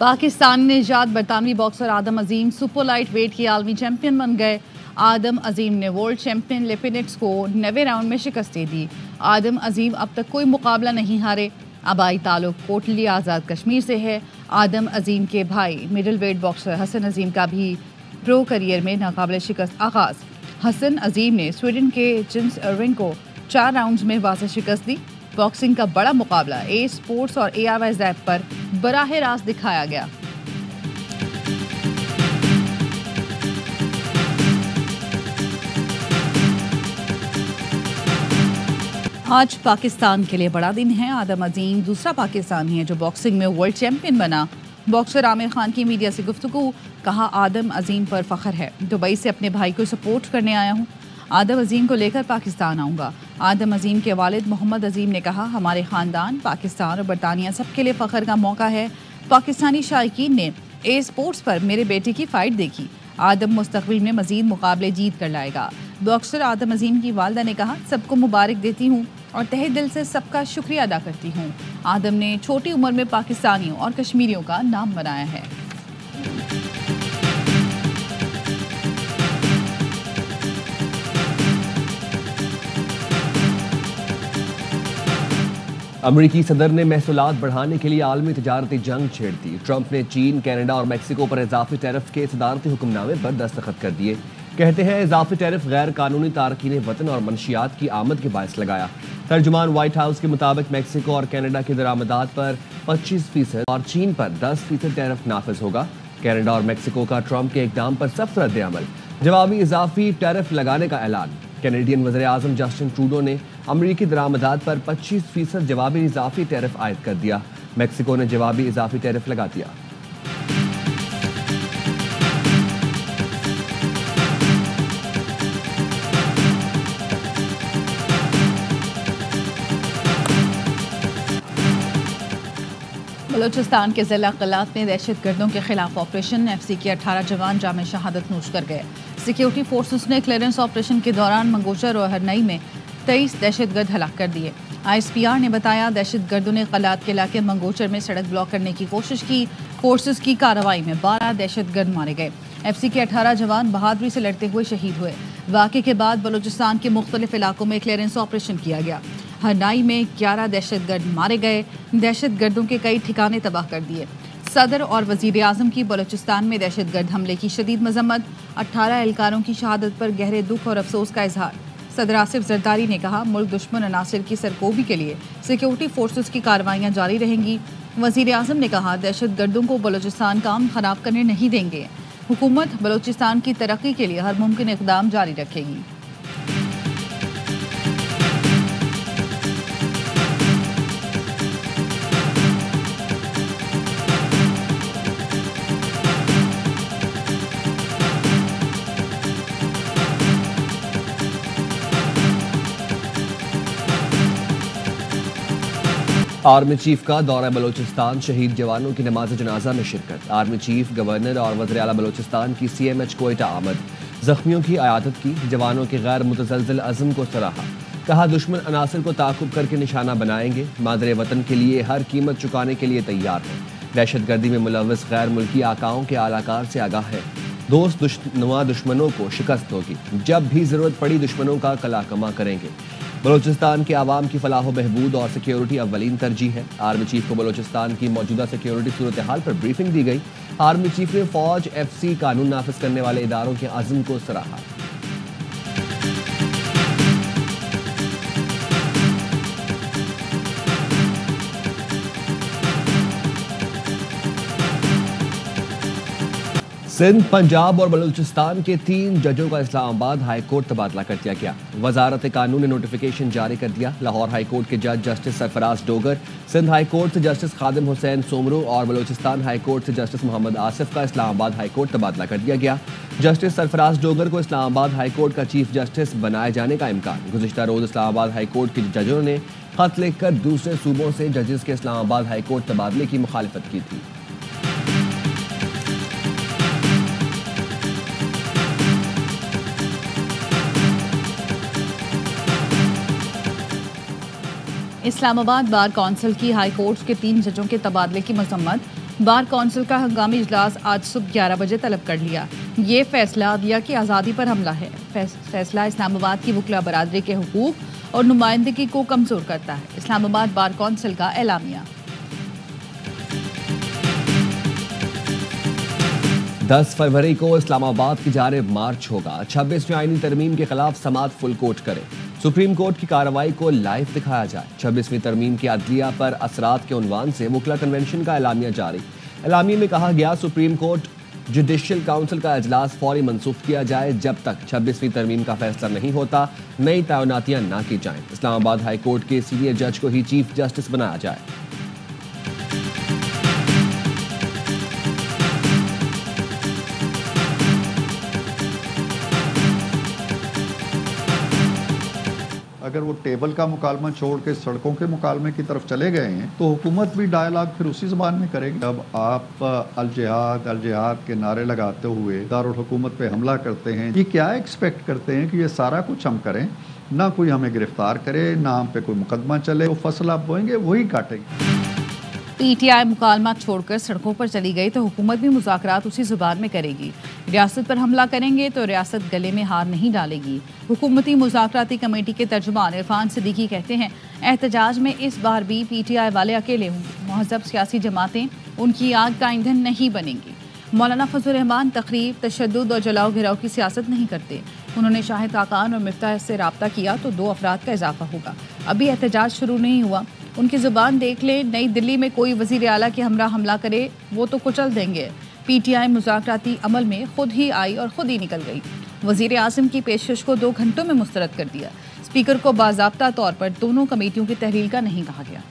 पाकिस्तान निजात बरतानवी बॉक्सर आदम अजीम super light weight के आलमी चैंपियन बन गए। आदम अजीम ने वर्ल्ड चैंपियन लिपिनिक्स को 90 राउंड में शिकस्त दे दी। आदम अजीम अब तक कोई मुकाबला नहीं हारे। आबाई ताल्लुक कोटली आज़ाद कश्मीर से है। आदम अजीम के भाई मिडल वेट बॉक्सर हसन अजीम का भी प्रो करियर में नाकाबिल शिकस्त आगाज। हसन अजीम ने स्वीडन के जिम्स अर्विंग को 4 राउंड्स में वाज़ेह शिकस्त दी। बॉक्सिंग का बड़ा मुकाबला ए स्पोर्ट्स और ARY ऐप पर बराह रास्त दिखाया गया। आज पाकिस्तान के लिए बड़ा दिन है। आदम अजीम दूसरा पाकिस्तानी है जो बॉक्सिंग में वर्ल्ड चैंपियन बना। बॉक्सर आमिर खान की मीडिया से गुफ्तगू, कहा आदम अजीम पर फख्र है। दुबई से अपने भाई को सपोर्ट करने आया हूँ। आदम अजीम को लेकर पाकिस्तान आऊँगा। आदम अजीम के वालिद मोहम्मद अजीम ने कहा, हमारे ख़ानदान, पाकिस्तान और बरतानिया सबके लिए फ़ख्र का मौका है। पाकिस्तानी शायकीन ने ए स्पोर्ट्स पर मेरे बेटे की फ़ाइट देखी। आदम मुस्तक़बिल में मज़ीद मुकाबले जीत कर लाएगा। बॉक्सर आदम अजीम की वालदा ने कहा, सबको मुबारक देती हूँ और तहे दिल से सबका शुक्रिया अदा करती हूँ। आदम ने छोटी उम्र में पाकिस्तानियों और कश्मीरियों का नाम बनाया है। अमरीकी सदर ने महसूलात बढ़ाने के लिए आलमी तजारती जंग छेड़ दी। ट्रंप ने चीन, कनाडा और मैक्सिको पर इजाफी टैरिफ के सदारती हुक्मनामे पर दस्तखत कर दिए। कहते हैं इजाफी टैरिफ गैर कानूनी तारकीन वतन और मनशियात की आमद के बायस लगाया। तर्जुमान व्हाइट हाउस के मुताबिक मैक्सिको और कनाडा की दरामदात पर 25% और चीन पर 10% टैरिफ नाफिज होगा। कनाडा और मैक्सिको का ट्रंप के इकदाम पर सख्त रद्द-ए-अमल, जवाबी इजाफी टैरिफ लगाने का ऐलान। कैनेडियन वज़ीर-ए-आज़म जस्टिन ट्रूडो ने अमरीकी दरामदात पर 25% जवाबी इजाफी टैरिफ आयद कर दिया। मैक्सिको ने जवाबी इजाफी टैरिफ लगा दिया। बलूचिस्तान के ज़िला क़लात में दहशत गर्दों के खिलाफ ऑपरेशन। FC के 18 जवान जाम शहादत नोश कर गए। सिक्योरिटी फोर्सेस ने क्लियरेंस ऑपरेशन के दौरान मंगोचर और हरनई में 23 दहशतगर्द हलाक कर दिए। ISPR ने बताया, दहशतगर्दों ने क़लात के इलाके मंगोचर में सड़क ब्लॉक करने की कोशिश की। फोर्सेस की कार्रवाई में 12 दहशतगर्द मारे गए। FC के 18 जवान बहादुरी से लड़ते हुए शहीद हुए। वाक़े के बाद बलूचिस्तान के मुख्तलिफ इलाकों में क्लियरेंस ऑपरेशन किया गया। हरनाई में 11 दहशतगर्द मारे गए। दहशतगर्दों के कई ठिकाने तबाह कर दिए। सदर और वज़ीर-ए-आज़म की बलूचिस्तान में दहशतगर्द हमले की शदीद मजम्मत। 18 एहलकारों की शहादत पर गहरे दुख और अफसोस का इजहार। सदर आसिफ जरदारी ने कहा, मुल्क दुश्मन अनासिर की सरकोबी के लिए सिक्योरिटी फोर्सेस की कार्रवाइयाँ जारी रहेंगी। वज़ीर-ए-आज़म ने कहा, दहशतगर्दों को बलूचिस्तान काम खराब करने नहीं देंगे। हुकूमत बलूचिस्तान की तरक्की के लिए हर मुमकिन इक़दाम जारी रखेगी। आर्मी चीफ का दौरा बलूचिस्तान, शहीद जवानों की नमाज जनाजा में शिरकत। आर्मी चीफ, गवर्नर और वज़ीर आला बलूचिस्तान की CMH कोयटा आमद। जख्मियों की आयादत की, जवानों के गैर मुतज़लज़िल अज़्म को सराहा। कहा, दुश्मन अनासिर को ताक़ुब करके निशाना बनाएंगे। मादरे वतन के लिए हर कीमत चुकाने के लिए तैयार है। दहशतगर्दी में मुलव्वस गैर मुल्की आकाओं के आलाकार से आगाह है। दोस्त नुमा दुश्मनों को शिकस्त होगी। जब भी ज़रूरत पड़ी दुश्मनों का कला कमा करेंगे। बलूचिस्तान के आवाम की फलाह व बहबूद और सिक्योरिटी अव्वलीन तरजीह है। आर्मी चीफ को बलूचिस्तान की मौजूदा सिक्योरिटी सूरत हाल पर ब्रीफिंग दी गई। आर्मी चीफ ने फौज, FC, कानून नाफिज करने वाले इदारों के अज़्म को सराहा। सिंध, पंजाब और बलूचिस्तान के 3 जजों का इस्लामाबाद हाई कोर्ट तबादला कर दिया गया। वजारत कानून ने नोटिफिकेशन जारी कर दिया। लाहौर हाई कोर्ट के जज justice Sarfaraz Dogar, Sindh high court से जस्टिस खादिम हुसैन सोमरू और बलूचिस्तान हाई कोर्ट से जस्टिस मोहम्मद आसिफ का इस्लामाबाद हाई कोर्ट तबादला कर दिया गया। जस्टिस सरफराज डोगर को इस्लामाबाद हाई कोर्ट का चीफ जस्टिस बनाए जाने का इम्कान। गुज़िश्ता रोज इस्लामाबाद हाई कोर्ट के जजों ने खत लिखकर दूसरे सूबों से जजेस के इस्लामाबाद हाई कोर्ट तबादले की मुखालिफत की थी। इस्लामाबाद बार कौंसिल की हाई कोर्ट के 3 जजों के तबादले की मजम्मत। बार कौंसिल का हंगामी इजलास आज सुबह 11 बजे तलब कर लिया। ये फैसला दिया कि आज़ादी पर हमला है। फैसला इस्लामाबाद की वकला बरादरी के हुकूक और नुमाइंदगी को कमजोर करता है। इस्लामाबाद बार कौंसिल का एलामिया। 10 फरवरी को इस्लामाबाद की जानिब मार्च होगा। 26वीं आईनी तरमीम के खिलाफ समात फुल कोर्ट करे। सुप्रीम कोर्ट की कार्रवाई को लाइव दिखाया जाए। 26वीं तरमीम की अदलिया पर असरात के उन्वान से वकला कन्वेंशन का एलामिया जारी। एलामिया में कहा गया, सुप्रीम कोर्ट जुडिशल काउंसिल का इजलास फौरी मनसूख किया जाए। जब तक 26वीं तरमीम का फैसला नहीं होता, नई तैनातियां ना की जाएं। इस्लामाबाद हाई कोर्ट के सीनियर जज को ही चीफ जस्टिस बनाया जाए। अगर वो टेबल का मुकालमा छोड़ के सड़कों के मुकालमे की तरफ चले गए हैं तो हुकूमत भी डायलॉग फिर उसी ज़बान में करेगी। अब आप अल जिहाद के नारे लगाते हुए दारुल हुकूमत पे हमला करते हैं, ये क्या एक्सपेक्ट करते हैं कि ये सारा कुछ हम करें, ना कोई हमें गिरफ्तार करे, ना हम पे कोई मुकदमा चले, वो फसल आप बोएंगे वही काटेंगे। पीटीआई मुकालमा छोड़कर सड़कों पर चली गई तो हुकूमत भी मुज़ाकरात उसी जुबान में करेगी। रियासत पर हमला करेंगे तो रियासत गले में हार नहीं डालेगी। हुकूमती मुज़ाकराती कमेटी के तर्जुमान इरफान सिद्दीकी कहते हैं, एहतजाज में इस बार भी पीटीआई वाले अकेले होंगे। महज़ब सियासी जमातें उनकी आग का ईंधन नहीं बनेंगी। मौलाना फजल रहमान तकरीब, तशद्दुद और जलाओ घिराव की सियासत नहीं करते। उन्होंने शाहिद खाकान और मिफ्ताह से रब्ता किया तो 2 अफराद का इजाफा होगा। अभी एहतजाज शुरू नहीं हुआ। उनकी ज़ुबान देख लें, नई दिल्ली में कोई वज़ीर आला के हमरा हमला करे वो तो कुचल देंगे। पीटीआई मुज़ाकराती अमल में खुद ही आई और खुद ही निकल गई। वज़ीर आज़म की पेशकश को 2 घंटों में मुस्तरद कर दिया। स्पीकर को बाज़ाब्ता तौर पर दोनों कमेटियों की तहरील का नहीं कहा गया।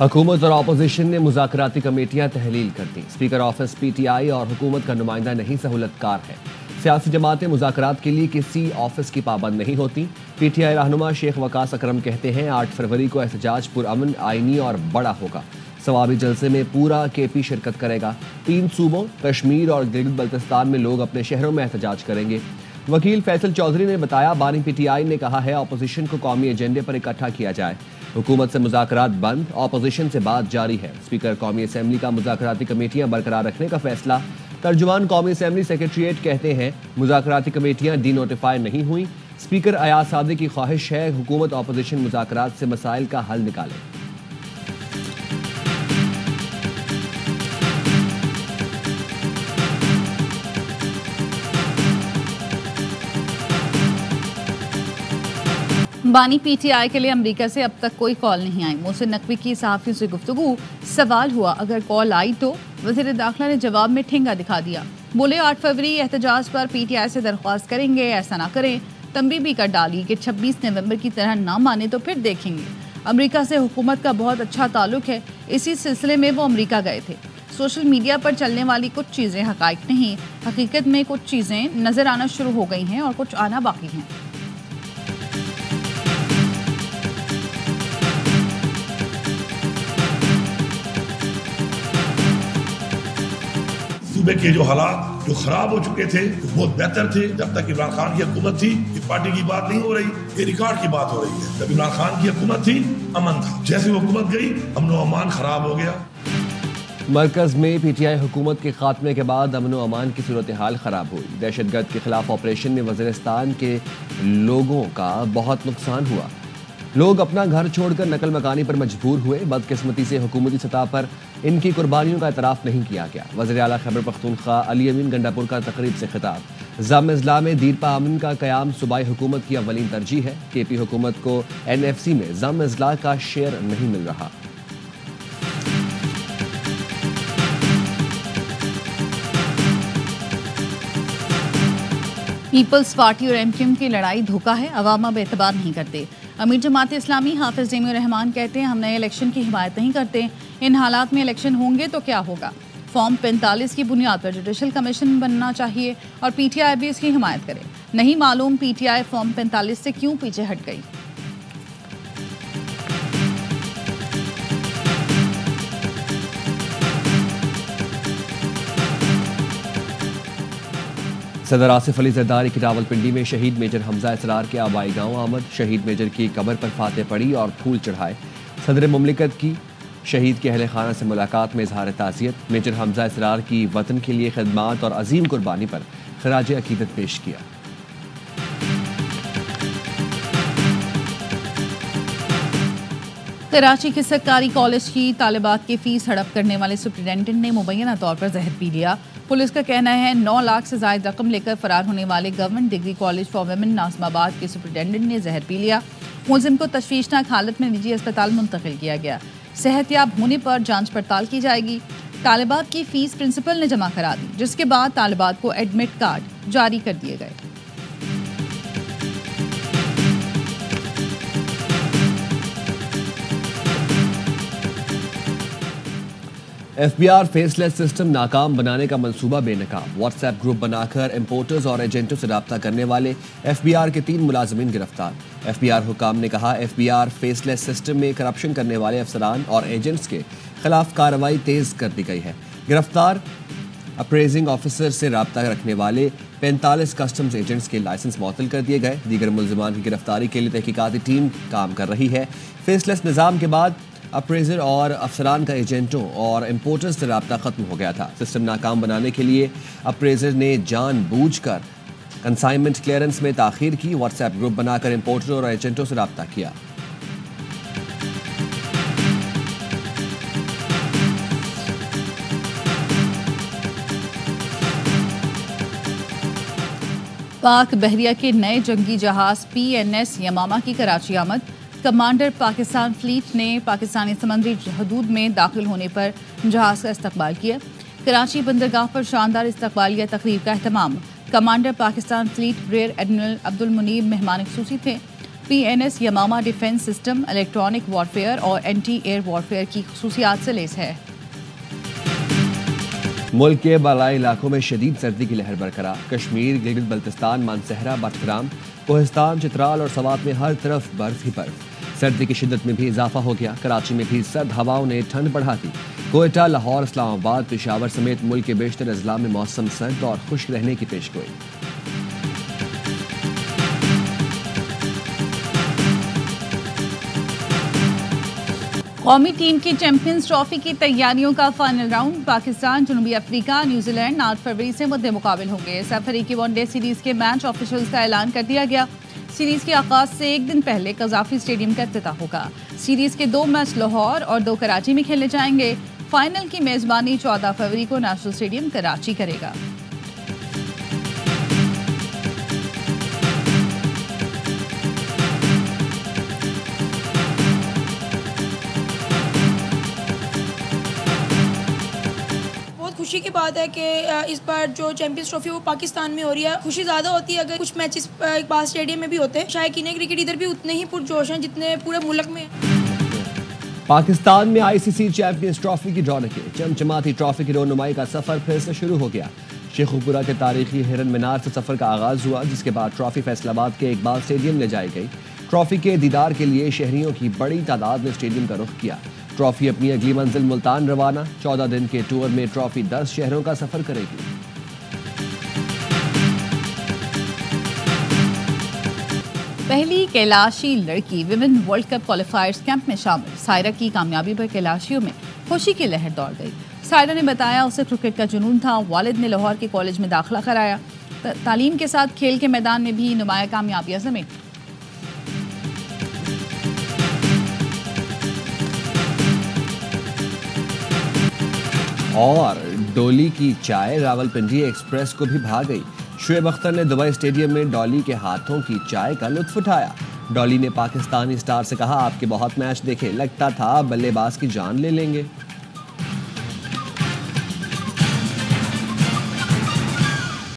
हुकूमत और अपोजिशन ने मुज़ाकराती कमेटियां तहलील कर दी। स्पीकर ऑफिस पीटीआई और हुकूमत का नुमाइंदा नहीं सहूलतकार है। सियासी जमातें मुज़ाकरात के लिए किसी ऑफिस की पाबंद नहीं होती। पीटीआई रहनुमा शेख वकास अकरम कहते हैं, 8 फरवरी को एहतजाज पुरअमन, आईनी और बड़ा होगा। सवाबी जलसे में पूरा केपी शिरकत करेगा। 3 सूबों कश्मीर और गिलगित बल्तिस्तान में लोग अपने शहरों में एहतजाज करेंगे। वकील फैसल चौधरी ने बताया, बानी पीटीआई ने कहा है अपोजिशन को कौमी एजेंडे पर इकट्ठा किया जाए। हुकूमत से मुज़ाकरात बंद, अपोजिशन से बात जारी है। स्पीकर कौमी असम्बली का मुज़ाकराती कमेटियां बरकरार रखने का फैसला। तर्जुमान कौमी असम्बली सेक्रेटरीट कहते हैं, मुज़ाकराती कमेटियां डी नोटिफाई नहीं हुई। स्पीकर अयाज सादी की ख्वाहिश है हुकूमत अपोजिशन मुज़ाकरात से मसाइल का हल निकाले। बानी पीटीआई के लिए अमेरिका से अब तक कोई कॉल नहीं आई। मोहसिन नकवी की सहाफ़ियों से गुफ्तगू। सवाल हुआ, अगर कॉल आई तो वज़ीर दाखिला ने जवाब में ठेंगा दिखा दिया। बोले 8 फरवरी एहतजाज पर पीटीआई से दरख्वास्त करेंगे, ऐसा ना करें। तंबी भी कर डाली कि 26 नवंबर की तरह ना माने तो फिर देखेंगे। अमेरिका से हुकूमत का बहुत अच्छा ताल्लुक है। इसी सिलसिले में वो अमेरिका गए थे। सोशल मीडिया पर चलने वाली कुछ चीज़ें हक़ाइक़ नहीं, हकीकत में कुछ चीज़ें नज़र आना शुरू हो गई हैं और कुछ आना बाकी हैं। सूबे के जो हालात जो खराब हो चुके थे वो बहुत बेहतर थे जब तक इमरान खान की हुकूमत थी। इस पार्टी की बात नहीं हो रही, ये रिकॉर्ड की बात हो रही है। जब इमरान खान की हुकूमत थी अमन था, जैसे हुकूमत गई अमन व अमान खराब हो गया। मरकज में पीटीआई हुकूमत के खात्मे के बाद अमन व अमान की सूरत हाल खराब हुई। दहशतगर्द के खिलाफ ऑपरेशन में वज़ीरिस्तान के लोगों का बहुत नुकसान हुआ। लोग अपना घर छोड़कर नकल मकानी पर मजबूर हुए। बदकिस्मती से हुकूमती सतह पर इनकी कुर्बानियों का एतराफ़ नहीं किया गया। वज़ीर आला खैबर पख्तूनख्वा अली अमीन गंडापुर का तकरीब से खिताब। ज़म इज़्ला में दीरपा अमन का क़याम सूबाई हुकूमत की अव्वलीन तरजीह है। केपी हुकूमत को NFC में ज़म इज़्ला का शेयर नहीं मिल रहा। पीपल्स पार्टी और MQM की लड़ाई धोखा है, अवाम अब एतबार नहीं करते। अमीर जमात इस्लामी हाफिज जमीर रहमान कहते हैं, हम नए इलेक्शन की हिमायत नहीं करते। इन हालात में इलेक्शन होंगे तो क्या होगा। फॉर्म 45 की बुनियाद पर जुडिशल कमीशन बनना चाहिए और PTI भी इसकी हिमायत करे। नहीं मालूम PTI फॉर्म 45 से क्यों पीछे हट गई। सदर आसिफ अली जरदारी की रावलपिंडी में शहीद मेजर हमजा इसरार के आबाई गांव आमद। शहीद मेजर की कब्र पर फाते पड़ी और फूल चढ़ाए। सदर मुमलिकत की शहीद के अहले खाना से मुलाकात में इजहार ताज़ियत। मेजर हमजा इसरार की वतन के लिए खिदमात और अजीम कुर्बानी पर खराज अकीदत पेश किया। कराची के सरकारी कॉलेज की तालिबात की फीस हड़प करने वाले सुप्रिटेंडेंट ने मुबैना तौर पर जहर पी लिया। पुलिस का कहना है 9 लाख से ज्यादा रकम लेकर फरार होने वाले government degree college for women Nazimabad के सुप्रिटेंडेंट ने जहर पी लिया। मुलजिम को तशवीशनाक हालत में निजी अस्पताल मुंतकिल किया गया। सेहतयाब होने पर जांच पड़ताल की जाएगी। तालिबात की फीस प्रिंसिपल ने जमा करा दी, जिसके बाद तालिबात को एडमिट कार्ड जारी कर दिए गए। FBI फेसलेस सिस्टम नाकाम बनाने का मंसूबा बेनकाम। व्हाट्सएप ग्रुप बनाकर इंपोर्टर्स और एजेंटों से रब्ता करने वाले FBI के 3 मुलाजिमीन गिरफ्तार। FBI हुकाम ने कहा FBI फेसलेस सिस्टम में करप्शन करने वाले अफसरान और एजेंट्स के खिलाफ कार्रवाई तेज कर दी गई है। गिरफ्तार अप्रेजिंग ऑफिसर से रब्ता रखने वाले 45 कस्टम्स एजेंट्स के लाइसेंस मुअत्तल कर दिए गए। दीगर मुलजिमान की गिरफ्तारी के लिए तहकीकाती टीम काम कर रही है। फेसलेस निज़ाम के बाद अप्रेजर और अफसरान का एजेंटों और इंपोर्टर्स से रब्ता खत्म हो गया था। सिस्टम नाकाम बनाने के लिए अप्रेजर ने जानबूझकर कंसाइनमेंट क्लियरेंस में ताखीर की। व्हाट्सएप ग्रुप बनाकर इंपोर्टर और एजेंटों से रब्ता किया। पाक बहरिया के नए जंगी जहाज PNS यमामा की कराची आमद। कमांडर पाकिस्तान फ्लीट ने पाकिस्तानी समंदरी हदूद में दाखिल होने पर जहाज का इस्तकबाल किया। कराची बंदरगाह पर शानदार इस्तकबालिया तकरीब का एहतमाम। Commander Pakistan fleet rear admiral Abdul Munib मेहमान खुसूसी थे। PNS Yamama defence system, electronic warfare और एंटी एयर वॉरफेयर की खुसूसियात से लैस है। मुल्क के बालाई इलाकों में शदीद सर्दी की लहर बरकरार। कश्मीर, गिलगित बल्तिस्तान, मानसहरा, बटग्राम, कोहिस्तान, चित्राल और सवात में हर तरफ बर्फ ही बर्फ। सर्दी की शिद्दत में भी इजाफा हो गया। कराची में भी सर्द हवाओं ने ठंड बढ़ा दी। कोयटा, लाहौर, इस्लामाबाद, पेशावर समेत मुल्क के बेशतर अजला में मौसम सर्द और खुश्क रहने की पेशगोई। कौमी टीम की चैंपियंस ट्रॉफी की तैयारियों का फाइनल राउंड। पाकिस्तान, जनूबी अफ्रीका, न्यूजीलैंड 8 फरवरी से मुद्दे मुकाबिल होंगे। सफरी की वनडे सीरीज के मैच ऑफिशियल्स का ऐलान कर दिया गया। सीरीज के आगाज से एक दिन पहले कजाफी स्टेडियम का इफ्तिताह होगा। सीरीज के 2 मैच लाहौर और 2 कराची में खेले जाएंगे। फाइनल की मेजबानी 14 फरवरी को नेशनल स्टेडियम कराची करेगा। खुशी की बात है कि इस बार जो चैंपियंस ट्रॉफी वो पाकिस्तान में हो रही है। खुशी ज़्यादा होती है अगर कुछ मैचेस इकबाल स्टेडियम में भी होते हैं। शायद क्रिकेट इधर भी उतने ही पुरजोश हैं जितने पूरे मुल्क में। पाकिस्तान में ICC चैंपियंस ट्रॉफी की रौनकें। चमचमाती ट्रॉफी की रोनुमाई का सफर फिर से शुरू हो गया। शेखुपुरा के तारीखी हिरन मीनार से सफर का आगाज हुआ, जिसके बाद ट्रॉफी फैसलाबाद के इकबाल स्टेडियम ले जाई गई। ट्रॉफी के दीदार के लिए शहरियों की बड़ी तादाद ने स्टेडियम का रुख किया। ट्रॉफी अपनी अगली मंजिल मुल्तान रवाना। 14 दिन के टूर में ट्रॉफी 10 शहरों का सफर करेगी। पहली कैलाशी लड़की विमेन वर्ल्ड कप क्वालिफायर्स कैंप में शामिल। सायरा की कामयाबी पर कैलाशियों में खुशी की लहर दौड़ गई। सायरा ने बताया उसे क्रिकेट का जुनून था। वालिद ने लाहौर के कॉलेज में दाखिला कराया। तालीम के साथ खेल के मैदान में भी नुमाया कामयाबियां समेटी। और डोली की चाय रावलपिंडी एक्सप्रेस को भी भा गई। शुएब अख्तर ने दुबई स्टेडियम में डॉली के हाथों की चाय का लुत्फ उठाया। डॉली ने पाकिस्तानी स्टार से कहा, आपके बहुत मैच देखे, लगता था बल्लेबाज की जान ले लेंगे।